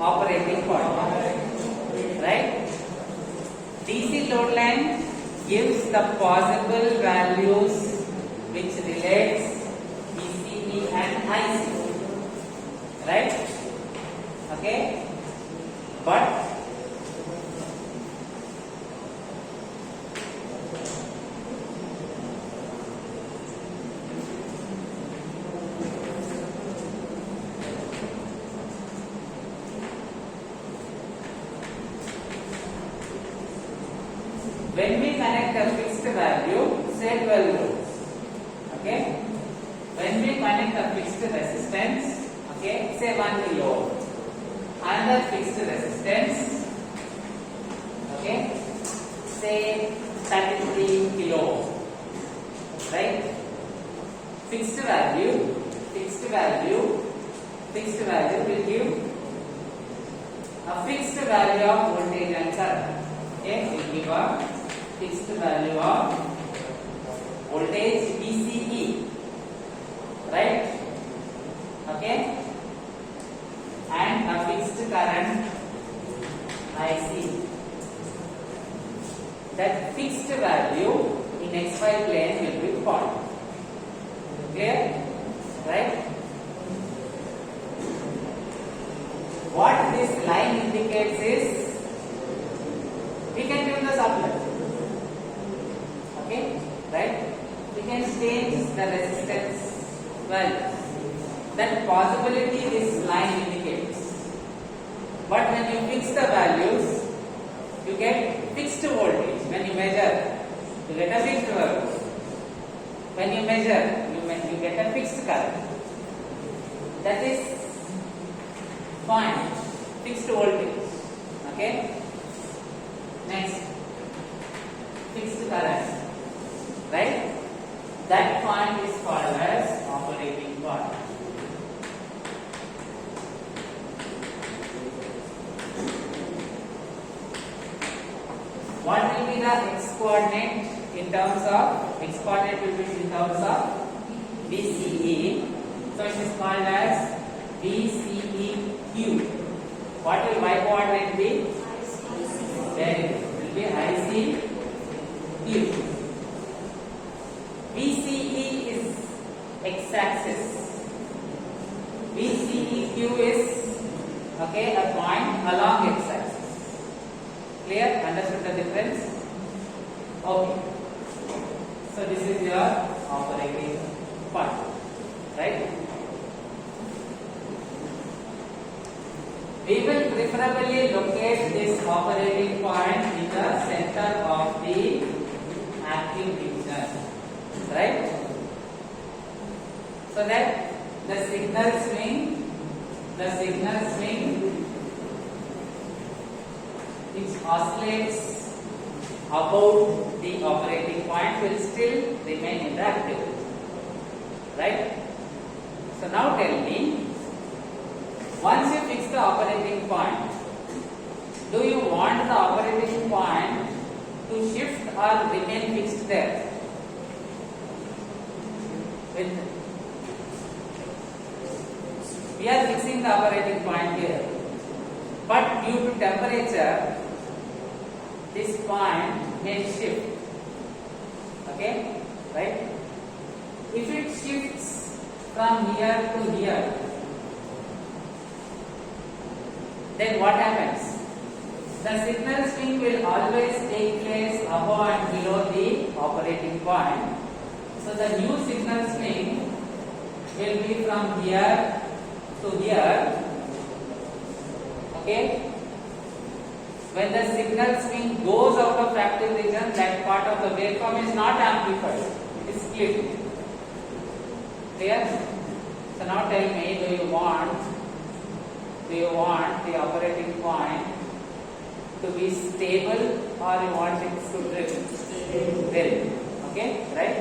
operating point, right? DC load line gives the possible values which relates VCE and IC, right? Okay, but when we connect a fixed value, say 12 volts, okay? When we connect a fixed resistance, okay, say 1 kilo, another fixed resistance, okay, say 33 kilo, right? Fixed value will give a fixed value of voltage and current. Okay, will give a fixed value of voltage VCE, right? Okay, and a fixed current IC. That fixed value in XY plane will be called. Clear? Right? What this line indicates is we can do the supply. Okay, right? We can change the resistance value. That possibility this line indicates. But when you fix the values, you get fixed voltage. When you measure, you get a fixed value. When you measure, you get a fixed current. That is fine. Fixed voltage. Okay. Next, fixed current, right? That point is called as operating point. What will be the x coordinate in terms of VCE? So it is called as VCEQ. What will y coordinate be? Then it will be ICQ. VCE is x-axis. VCEQ is a point along x-axis. Clear? Understood the difference? Okay. So this is your operating point, right? We will preferably locate this operating point in the center of the active division, right? So that the signal swing which oscillates about the operating point will still remain in the active, right? So now tell me, once you fix the operating point, do you want the operating point to shift or remain fixed there? We are fixing the operating point here, but due to temperature, this point may shift. Okay, right? If it shifts from here to here, then what happens? The signal swing will always take place above and below the operating point. So the new signal swing will be from here to here. Okay? When the signal swing goes out of active region, that part of the waveform is not amplified. It is split. Clear? So now tell me, do you want the operating point to be stable or you want it to drift? Stable. Okay, right?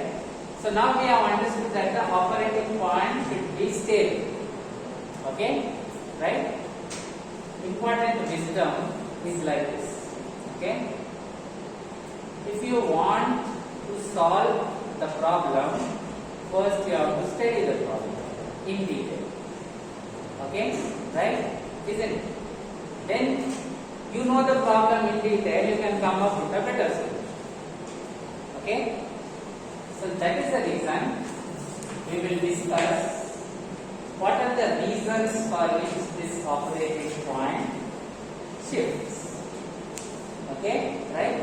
So now we have understood that the operating point should be stable. Okay, right? Important wisdom is like this. Okay, if you want to solve the problem, first you have to study the problem in detail. Okay, right? Isn't it? then you know the problem in detail, you can come up with a better solution. Okay? So that is the reason we will discuss what are the reasons for which this operating point shifts. Okay? Right?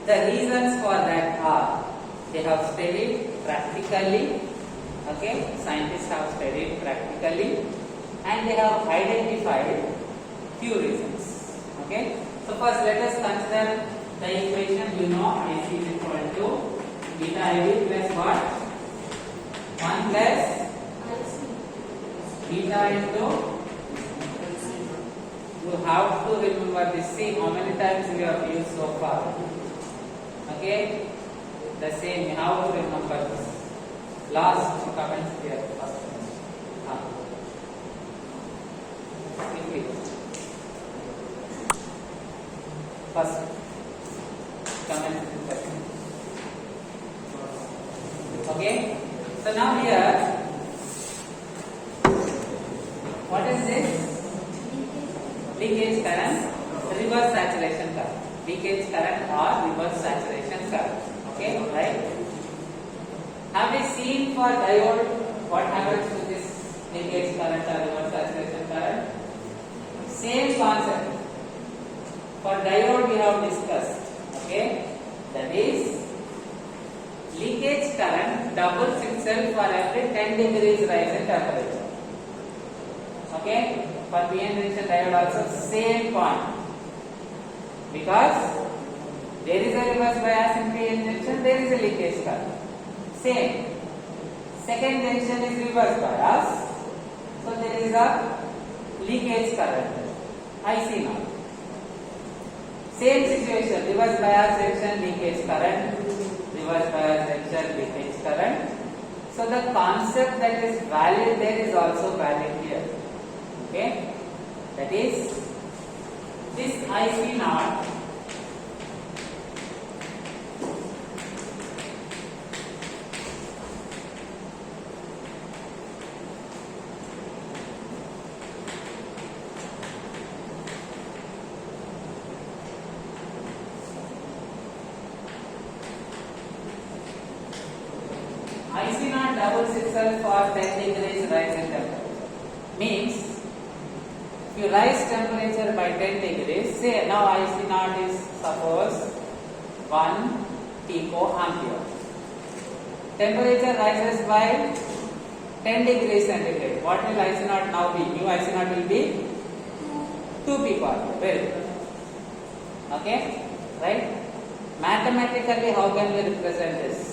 The reasons for that are, they have studied practically, okay, scientists have studied practically, and they have identified few reasons. Okay, so first let us consider the equation. You know, AC is equal to beta IB plus what? 1 plus beta into, you have to remember this. See how many times we have used so far. Okay, the same, you have to remember this. Last comments here, first. Quickly. First, comments. Okay, so now here, what is this? Leakage current, reverse saturation current. Leakage current or reverse saturation current. Okay, right? Have we seen for diode what happens to this leakage current or reverse saturation current? Same concept. For diode we have discussed. Okay, that is leakage current doubles itself for every 10 degrees rise in temperature. Okay, for PN junction diode also same point. Because there is a reverse bias in PN junction, there is a leakage current. Same. Second junction is reverse bias, so there is a leakage current. IC now. Same situation, reverse bias junction, leakage current, reverse bias junction, leakage current. So the concept that is valid there is also valid here. Okay, that is this IC naught doubles itself for 10 degrees rise in temperature. Means, if you rise temperature by 10 degrees, say now IC naught is suppose 1 picoampere. Temperature rises by 10 degrees centigrade. What will IC naught now be? New IC naught will be 2 picoampere. Very good. Okay, right? Mathematically, how can we represent this?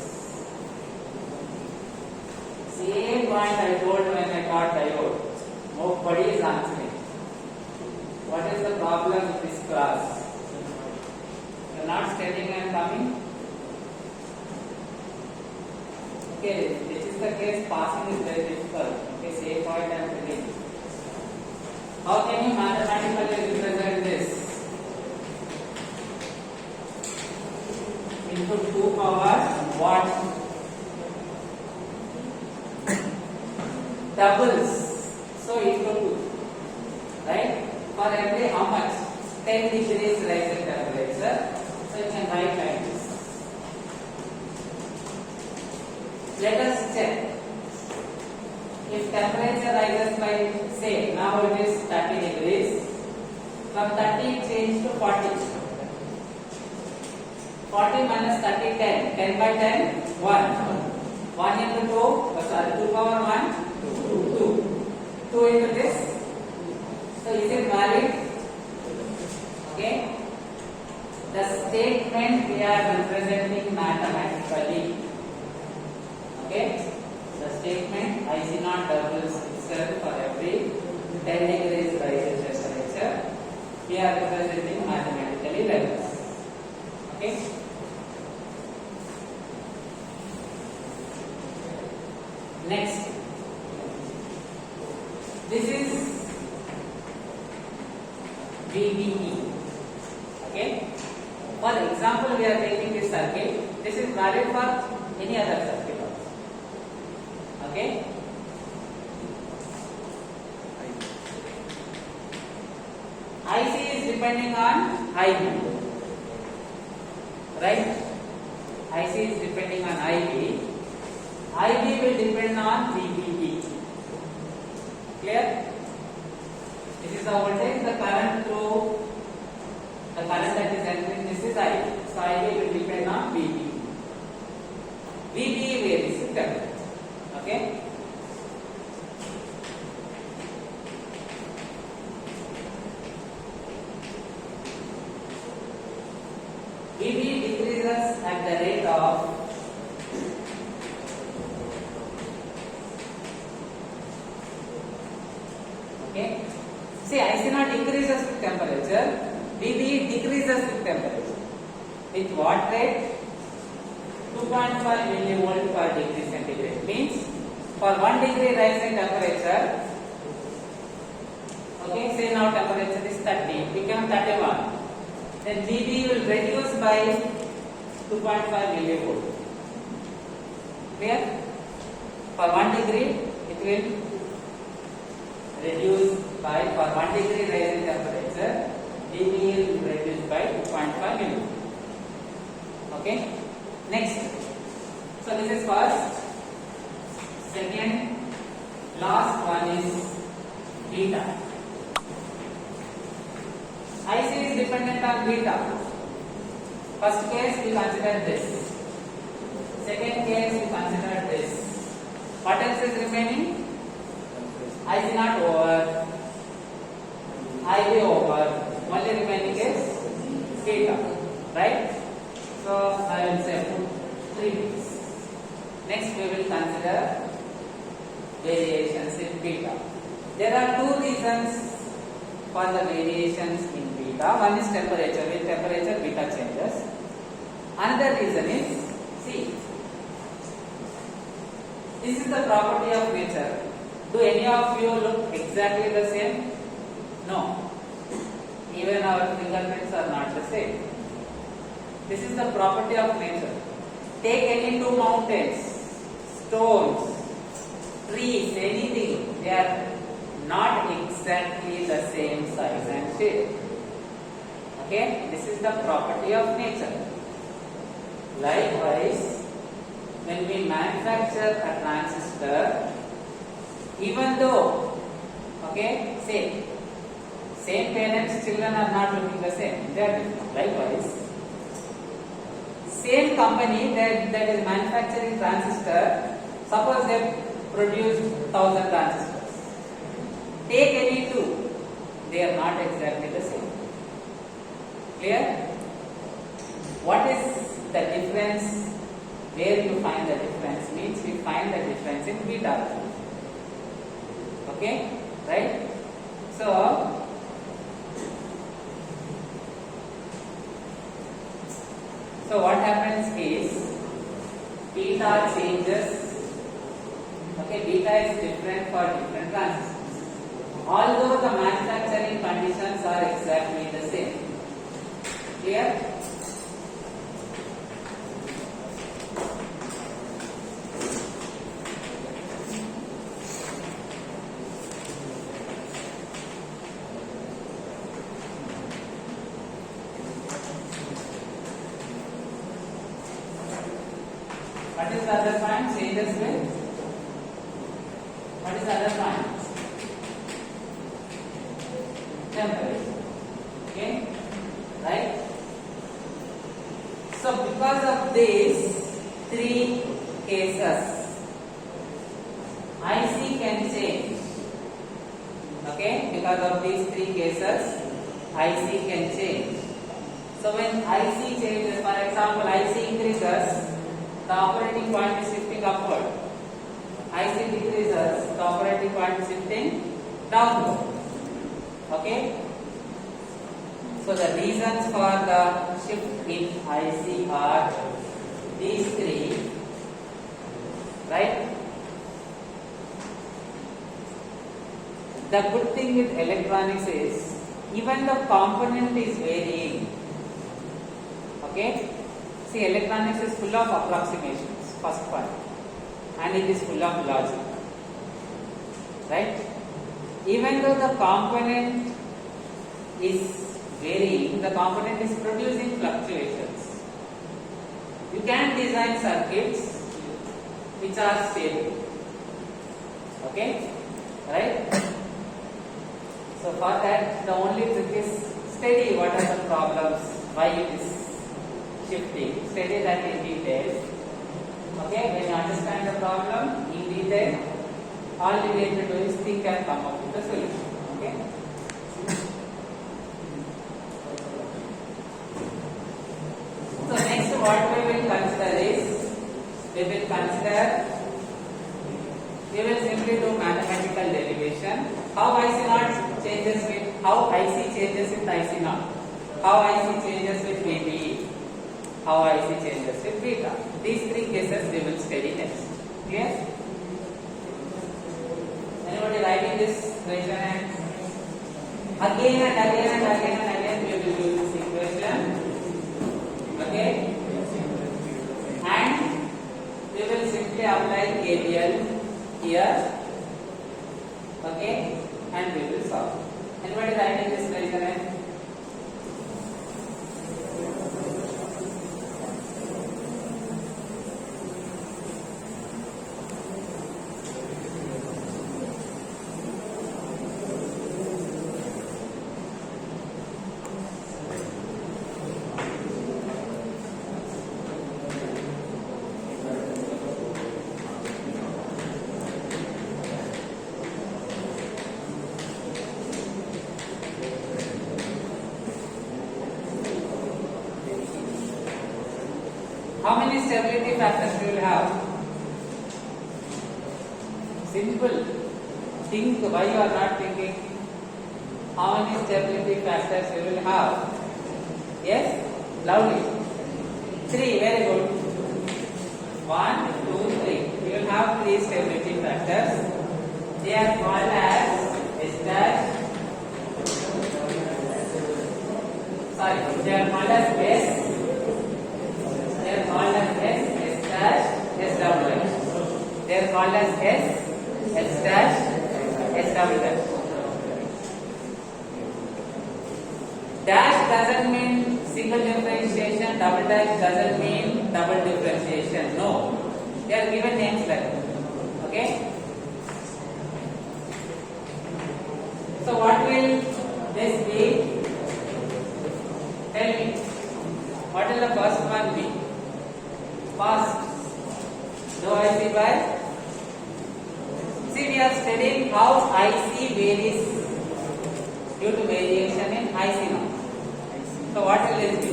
Same point I told when I got diode. Nobody is answering. What is the problem with this class? You are not studying and coming? Okay, this is the case, passing is very difficult. Okay, same point I am telling. How can you mathematically represent this? Into 2 power what? Doubles, so equal to, right? For every how much? 10 degrees rise in temperature. So you can write like this. Let us check. If temperature rises by, say, now it is 30 degrees. From 30 it changed to 40. 40 minus 30, 10. 10 by 10, 1. 1 into 2 power 1. 2 into this. So is it valid? Okay. The statement we are representing mathematically. Okay. The statement IC naught doubles itself for every 10 degrees rise in temperature. We are representing mathematically like this. Okay. Next. This is VBE. Okay. For example, we are taking this circuit. This is valid for any other circuit also. Okay. depending on IB, right? IC is depending on IB. IB will depend on VBE. Clear? This is the voltage, the current through the current that is entering. This is IB. So IB will depend on VBE. VBE varies with temperature. Okay? VBE decreases at the rate of okay. See, IC0 increases with temperature, VBE decreases with temperature. With what rate? 2.5 millivolt per degree centigrade. Means for 1 degree rise in temperature, okay, say now temperature is 30, become 31. Then VBE will reduce by 2.5 millivolt. Clear? For 1 degree, it will reduce by, for 1 degree rise in temperature, VBE will reduce by 2.5 millivolt. Okay? Next. So this is first. Second, last one is beta. IC is dependent on beta. First case we consider this. Second case we consider this. What else is remaining? IC not over, IB over. Only remaining is beta. Right? So I will say 3 things. Next we will consider variations in beta. There are 2 reasons for the variations in beta. One is temperature. With temperature, beta changes. Another reason is, see, this is the property of nature. Do any of you look exactly the same? No. Even our fingerprints are not the same. This is the property of nature. Take any 2 mountains, stones, trees, anything. They are not exactly the same size and shape. Okay? This is the property of nature. Likewise, when we manufacture a transistor, even though, okay, same parents' children are not looking the same. They are different. Likewise, same company that is manufacturing transistor, suppose they produced 1000 transistors. Take any 2, they are not exactly the same. Clear? What is the difference? Where you find the difference means we find the difference in beta. Okay? Right? So what happens is beta changes. Okay, beta is different for different transistors. Although the manufacturing conditions are exactly the same. Clear? What is the other point? Changes with? What is the other point? Temperature. Okay? Right? So because of these 3 cases, IC can change. Okay? Because of these 3 cases, IC can change. So when IC changes, for example, IC increases, the operating point is shifting upward. IC decreases, the operating point is shifting downward. Okay? So the reasons for the shift in IC are these 3, right? The good thing with electronics is even the component is varying. Okay? See, electronics is full of approximations, first point, and it is full of logic, right? Even though the component is varying, the component is producing fluctuations. You can design circuits which are stable. Okay, right? So for that, the only trick is study what are the problems, why it is shifting. Study that in detail. Okay, when you understand the problem in detail, all you need to do is think and come up with the solution. Okay. So next, what we will consider is we will simply do mathematical derivation. How IC0 changes with IC0, how IC changes with VBE, how IC changes with beta. These three cases we will study next. Yes? Anybody writing this? Raise your hand. Again and again and again and again we will do this equation. Okay? And we will simply apply KVL here. Okay? And we will solve. Anybody writing this? Raise your hand. How many stability factors you will have? Simple. Think why you are not thinking. How many stability factors you will have? Yes? Loudly. 3. Very good. 1, 2, 3. You will have 3 stability factors. They are called as S dash. Sorry, they are called as S. They are called as S dash, S double dash. They are called as S dash, S double dash. Dash doesn't mean single differentiation, double dash doesn't mean double differentiation. No. They are given names like that. Okay? So what will this be? Tell me. What will the first one be? First, no IC by. See, we are studying how IC varies due to variation in IC now. So what will this be?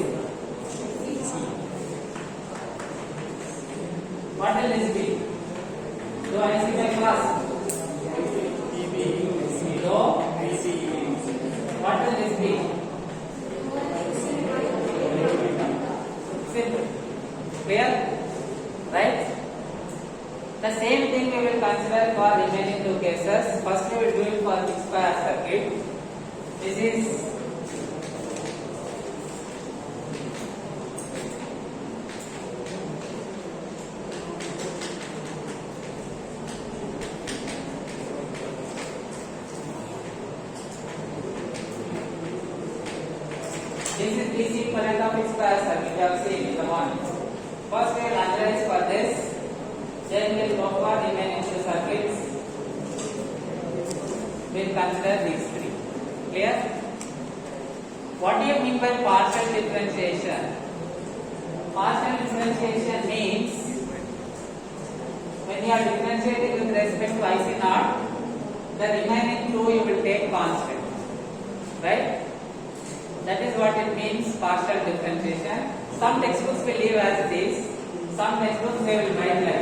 What will this be? No IC by class. No. What will this be? Simple. Clear? Right? The same thing we will consider for remaining 2 cases. First we will do it for fixed bias circuit. This is DC equivalent of fixed bias circuit. We have seen in the morning. First we will analyze for this, then we will go for remaining 2 circuits. We will consider these 3. Clear? What do you mean by partial differentiation? Partial differentiation means when you are differentiating with respect to IC0, the remaining 2 you will take constant. Right? That is what it means, partial differentiation. Some textbooks will leave as it is, some textbooks they will write like